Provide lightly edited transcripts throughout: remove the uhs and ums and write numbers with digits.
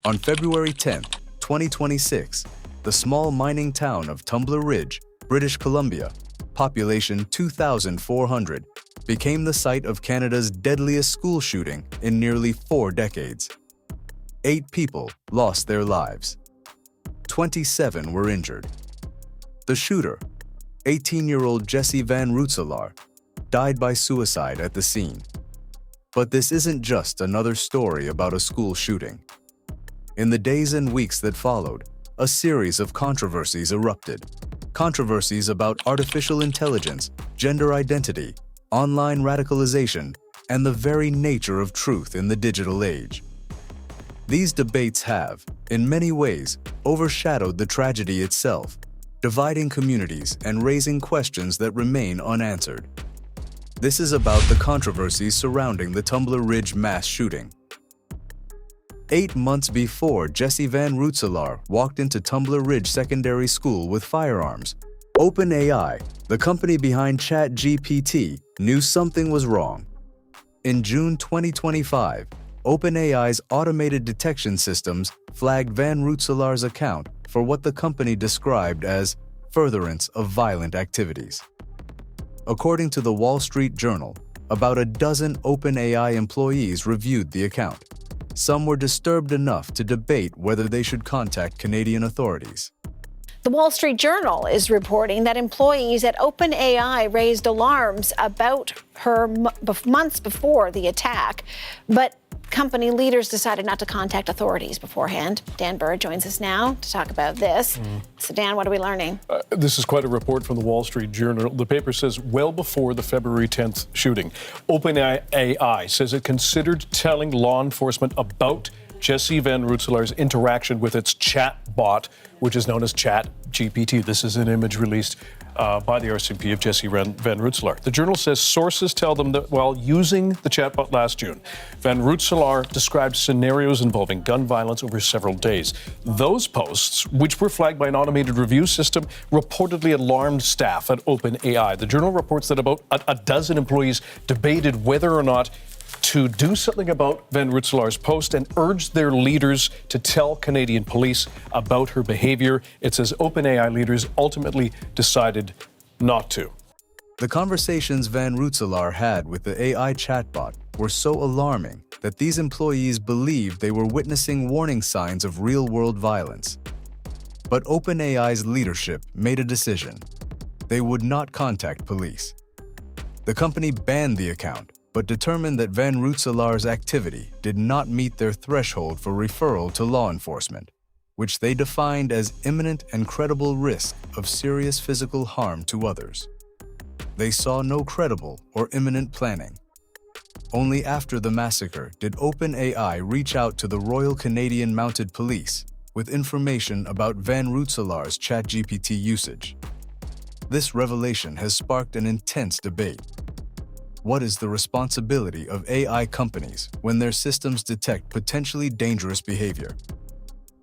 On February 10, 2026, the small mining town of Tumbler Ridge, British Columbia, population 2,400, became the site of Canada's deadliest school shooting in nearly 4 decades. 8 people lost their lives. 27 were injured. The shooter, 18-year-old Jesse Van Rootselaar, died by suicide at the scene. But this isn't just another story about a school shooting. In the days and weeks that followed, a series of controversies erupted. Controversies about artificial intelligence, gender identity, online radicalization, and the very nature of truth in the digital age. These debates have, in many ways, overshadowed the tragedy itself, dividing communities and raising questions that remain unanswered. This is about the controversies surrounding the Tumbler Ridge mass shooting. 8 months before Jesse Van Rootselaar walked into Tumbler Ridge Secondary School with firearms, OpenAI, the company behind ChatGPT, knew something was wrong. In June 2025, OpenAI's automated detection systems flagged Van Rootselaar's account for what the company described as furtherance of violent activities. According to the Wall Street Journal, about a dozen OpenAI employees reviewed the account. Some were disturbed enough to debate whether they should contact Canadian authorities. The Wall Street Journal is reporting that employees at OpenAI raised alarms about her months before the attack, but company leaders decided not to contact authorities beforehand. Dan Burr joins us now to talk about this. So Dan, what are we learning? This is quite a report from the Wall Street Journal. The paper says well before the February 10th shooting, OpenAI says it considered telling law enforcement about Jesse Van Rootselaar's interaction with its chat bot, which is known as ChatGPT. This is an image released by the RCMP of Jesse Van Rootselaar. The journal says sources tell them that while using the chatbot last June, Van Rootselaar described scenarios involving gun violence over several days. Those posts, which were flagged by an automated review system, reportedly alarmed staff at OpenAI. The journal reports that about a dozen employees debated whether or not to do something about Van Rootselaar's post and urged their leaders to tell Canadian police about her behavior. It says OpenAI leaders ultimately decided not to. The conversations Van Rootselaar had with the AI chatbot were so alarming that these employees believed they were witnessing warning signs of real-world violence. But OpenAI's leadership made a decision. They would not contact police. The company banned the account, but determined that Van Rootselaar's activity did not meet their threshold for referral to law enforcement, which they defined as imminent and credible risk of serious physical harm to others. They saw no credible or imminent planning. Only after the massacre did OpenAI reach out to the Royal Canadian Mounted Police with information about Van Rootselaar's ChatGPT usage. This revelation has sparked an intense debate. What is the responsibility of AI companies when their systems detect potentially dangerous behavior?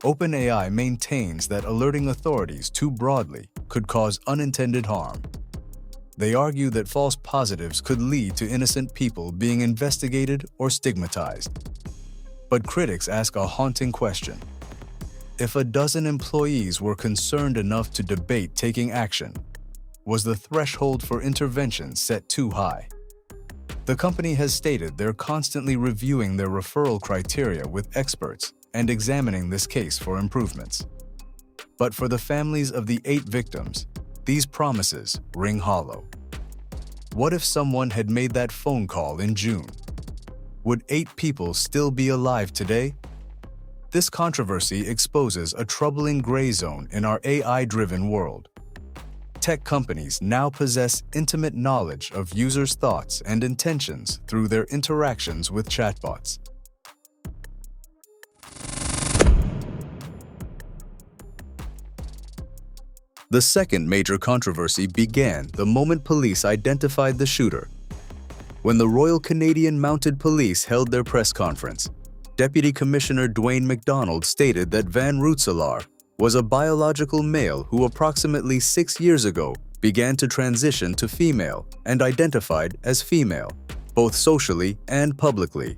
OpenAI maintains that alerting authorities too broadly could cause unintended harm. They argue that false positives could lead to innocent people being investigated or stigmatized. But critics ask a haunting question. If a dozen employees were concerned enough to debate taking action, was the threshold for intervention set too high? The company has stated they're constantly reviewing their referral criteria with experts and examining this case for improvements. But for the families of the 8 victims, these promises ring hollow. What if someone had made that phone call in June? Would 8 people still be alive today? This controversy exposes a troubling gray zone in our AI-driven world. Tech companies now possess intimate knowledge of users' thoughts and intentions through their interactions with chatbots. The second major controversy began the moment police identified the shooter. When the Royal Canadian Mounted Police held their press conference, Deputy Commissioner Dwayne McDonald stated that Van Rootselaar was a biological male who approximately 6 years ago began to transition to female and identified as female, both socially and publicly.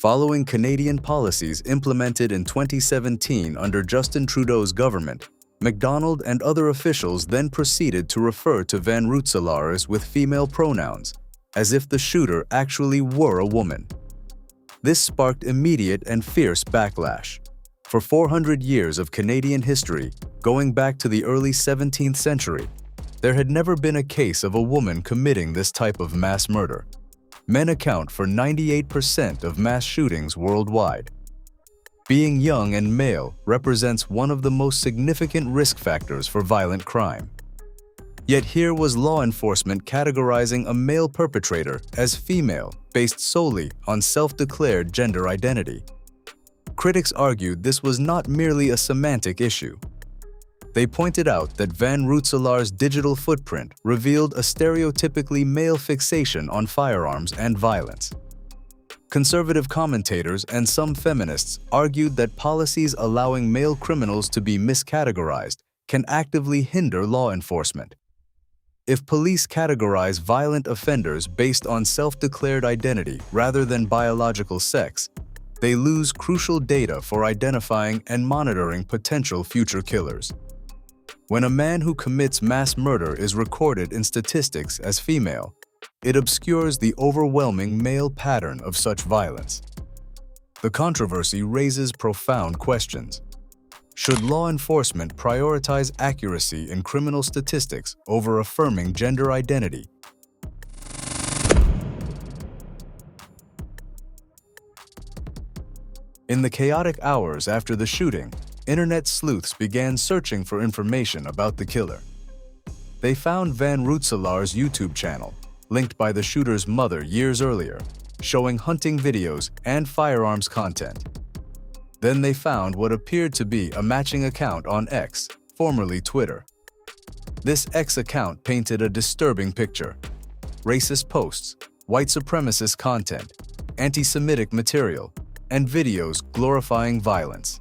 Following Canadian policies implemented in 2017 under Justin Trudeau's government, McDonald and other officials then proceeded to refer to Van Rootselaar with female pronouns, as if the shooter actually were a woman. This sparked immediate and fierce backlash. For 400 years of Canadian history, going back to the early 17th century, there had never been a case of a woman committing this type of mass murder. Men account for 98% of mass shootings worldwide. Being young and male represents one of the most significant risk factors for violent crime. Yet here was law enforcement categorizing a male perpetrator as female based solely on self-declared gender identity. Critics argued this was not merely a semantic issue. They pointed out that Van Rootselaar's digital footprint revealed a stereotypically male fixation on firearms and violence. Conservative commentators and some feminists argued that policies allowing male criminals to be miscategorized can actively hinder law enforcement. If police categorize violent offenders based on self-declared identity rather than biological sex, they lose crucial data for identifying and monitoring potential future killers. When a man who commits mass murder is recorded in statistics as female, it obscures the overwhelming male pattern of such violence. The controversy raises profound questions. Should law enforcement prioritize accuracy in criminal statistics over affirming gender identity? In the chaotic hours after the shooting, internet sleuths began searching for information about the killer. They found Van Rootselaar's YouTube channel, linked by the shooter's mother years earlier, showing hunting videos and firearms content. Then they found what appeared to be a matching account on X, formerly Twitter. This X account painted a disturbing picture: racist posts, white supremacist content, anti-Semitic material, and videos glorifying violence.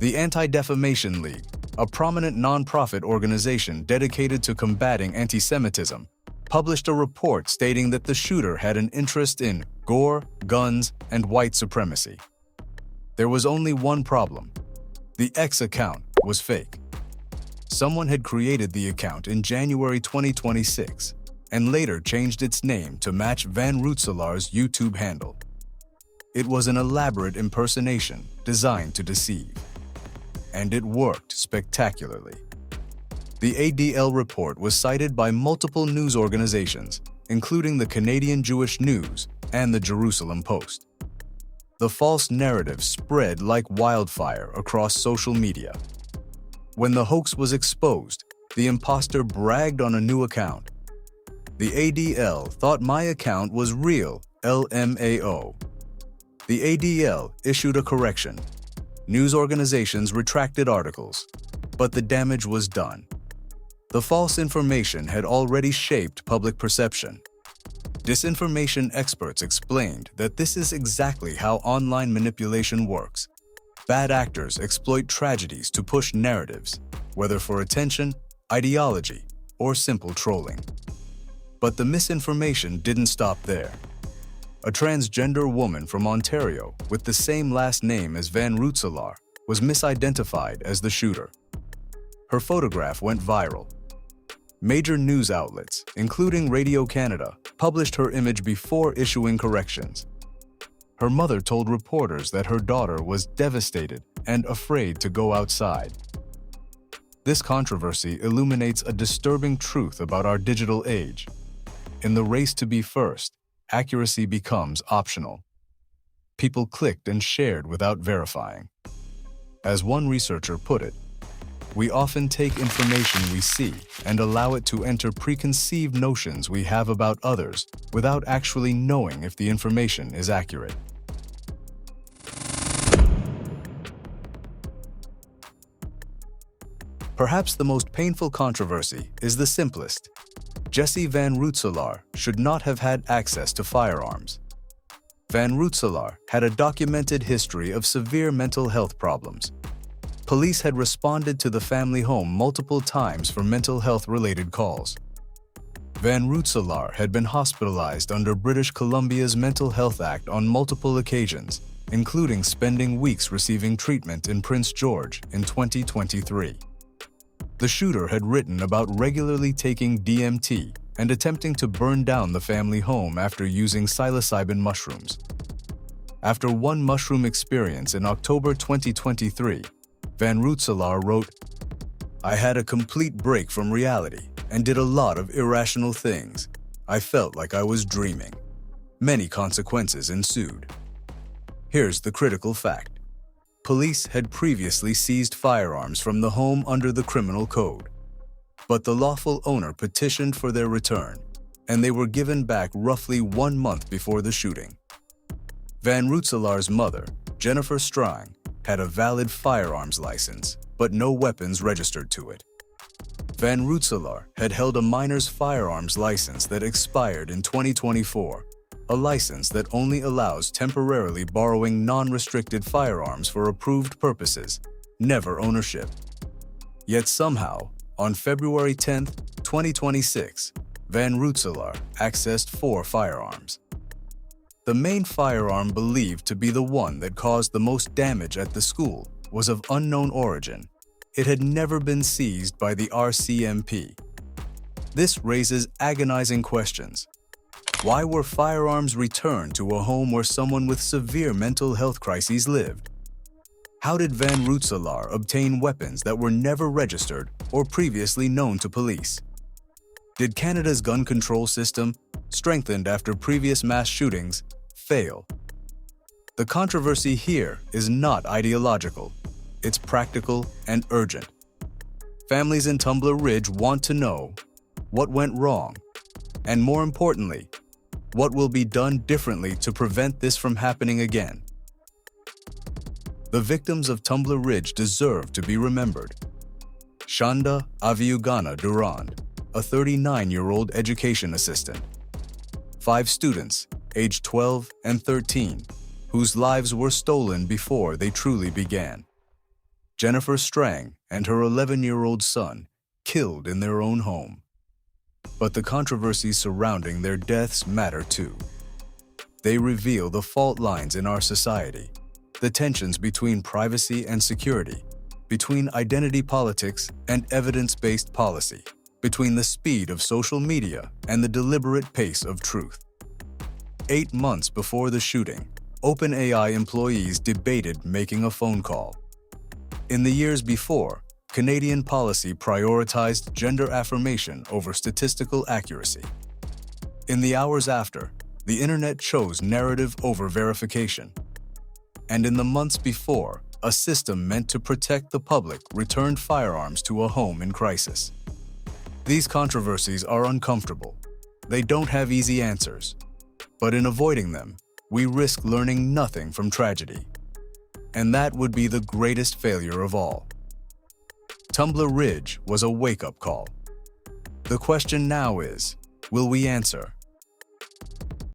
The Anti-Defamation League, a prominent nonprofit organization dedicated to combating anti-Semitism, published a report stating that the shooter had an interest in gore, guns, and white supremacy. There was only one problem: the X account was fake. Someone had created the account in January 2026 and later changed its name to match Van Rootselaar's YouTube handle. It was an elaborate impersonation designed to deceive. And it worked spectacularly. The ADL report was cited by multiple news organizations, including the Canadian Jewish News and the Jerusalem Post. The false narrative spread like wildfire across social media. When the hoax was exposed, the imposter bragged on a new account. The ADL thought my account was real, LMAO. The ADL issued a correction. News organizations retracted articles, but the damage was done. The false information had already shaped public perception. Disinformation experts explained that this is exactly how online manipulation works. Bad actors exploit tragedies to push narratives, whether for attention, ideology, or simple trolling. But the misinformation didn't stop there. A transgender woman from Ontario with the same last name as Van Rootselaar was misidentified as the shooter. Her photograph went viral. Major news outlets, including Radio Canada, published her image before issuing corrections. Her mother told reporters that her daughter was devastated and afraid to go outside. This controversy illuminates a disturbing truth about our digital age. In the race to be first, accuracy becomes optional. People clicked and shared without verifying. As one researcher put it, we often take information we see and allow it to enter preconceived notions we have about others without actually knowing if the information is accurate. Perhaps the most painful controversy is the simplest. Jesse Van Rootselaar should not have had access to firearms. Van Rootselaar had a documented history of severe mental health problems. Police had responded to the family home multiple times for mental health-related calls. Van Rootselaar had been hospitalized under British Columbia's Mental Health Act on multiple occasions, including spending weeks receiving treatment in Prince George in 2023. The shooter had written about regularly taking DMT and attempting to burn down the family home after using psilocybin mushrooms. After one mushroom experience in October 2023, Van Rootselaar wrote, "I had a complete break from reality and did a lot of irrational things. I felt like I was dreaming. Many consequences ensued." Here's the critical fact. Police had previously seized firearms from the home under the criminal code. But the lawful owner petitioned for their return, and they were given back roughly 1 month before the shooting. Van Rootselaar's mother, Jennifer Strang, had a valid firearms license, but no weapons registered to it. Van Rootselaar had held a minor's firearms license that expired in 2024, a license that only allows temporarily borrowing non-restricted firearms for approved purposes, never ownership. Yet somehow, on February 10, 2026, Van Rootselaar accessed 4 firearms. The main firearm believed to be the one that caused the most damage at the school was of unknown origin. It had never been seized by the RCMP. This raises agonizing questions. Why were firearms returned to a home where someone with severe mental health crises lived? How did Van Rootselaar obtain weapons that were never registered or previously known to police? Did Canada's gun control system, strengthened after previous mass shootings, fail? The controversy here is not ideological. It's practical and urgent. Families in Tumbler Ridge want to know what went wrong, and more importantly, what will be done differently to prevent this from happening again. The victims of Tumbler Ridge deserve to be remembered. Shanda Aviugana Durand, a 39-year-old education assistant. 5 students, aged 12 and 13, whose lives were stolen before they truly began. Jennifer Strang and her 11-year-old son, killed in their own home. But the controversies surrounding their deaths matter too. They reveal the fault lines in our society, the tensions between privacy and security, between identity politics and evidence-based policy, between the speed of social media and the deliberate pace of truth. 8 months before the shooting, OpenAI employees debated making a phone call. In the years before, Canadian policy prioritized gender affirmation over statistical accuracy. In the hours after, the internet chose narrative over verification. And in the months before, a system meant to protect the public returned firearms to a home in crisis. These controversies are uncomfortable. They don't have easy answers. But in avoiding them, we risk learning nothing from tragedy. And that would be the greatest failure of all. Tumbler Ridge was a wake-up call. The question now is, will we answer?